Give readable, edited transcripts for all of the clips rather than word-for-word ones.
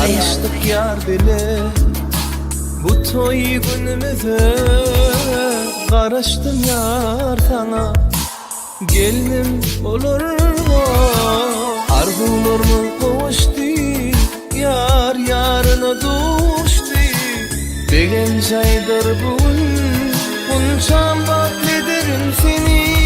Tanıştık yar bile bu toy günümüze, karıştım yar sana, gelinim olur mu? Arzular mı kavuştu, yar yarına düştü. Begen çaydır bugün, bunçam beklederim seni.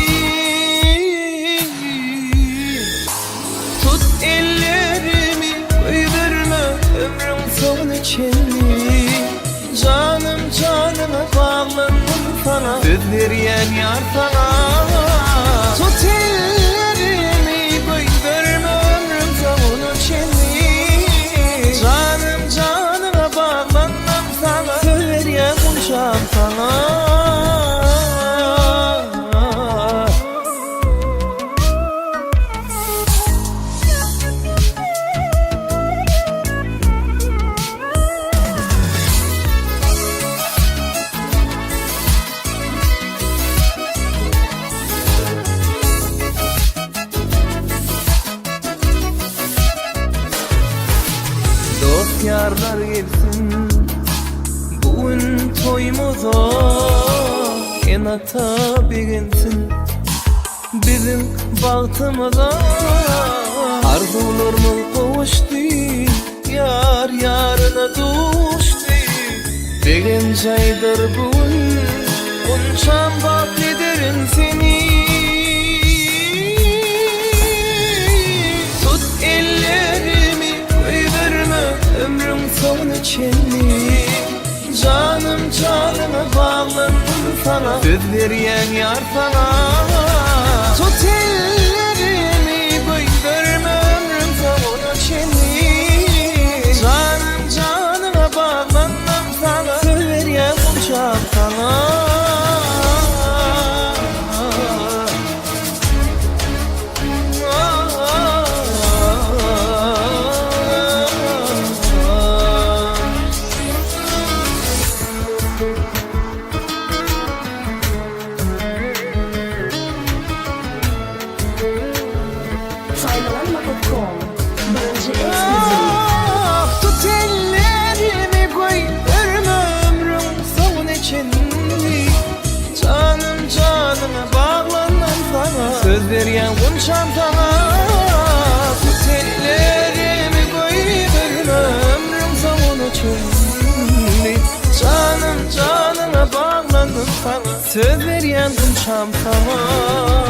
Tut ellerimi, koyverme ömrüm son içini. Canım canıma bağlandım sana, söz veriyen yar sana. Tut ellerimi, koyverme ömrüm son içini. Canım canıma bağlandım sana, söz veriyen konuşam sana. Dost yarlar gelsin bugün toyumuza, enata begensin bizim bahtımıza. Arzular mı kavuştu, yar yarına düştü. Begen çaydır bugün, bunçam beklederim seni. Tut ellerimi, koyverme ömrüm son içini. Canım canıma bağlandım sana, söz veriyen yar sana. Tut ellerimi, koyverme ömrüm son içini. Canım canıma bağlandım sana, söz veriyen konuşam sana. Saymalanma.com Bence ekskluzif. Tut ellerimi, koyverme ömrüm son içini. Canım canıma bağlandım sana, söz veriyen konuşam sana. Tut ellerimi, koyverme ömrüm son içini. Canım canıma bağlandım sana, söz veriyen konuşam sana.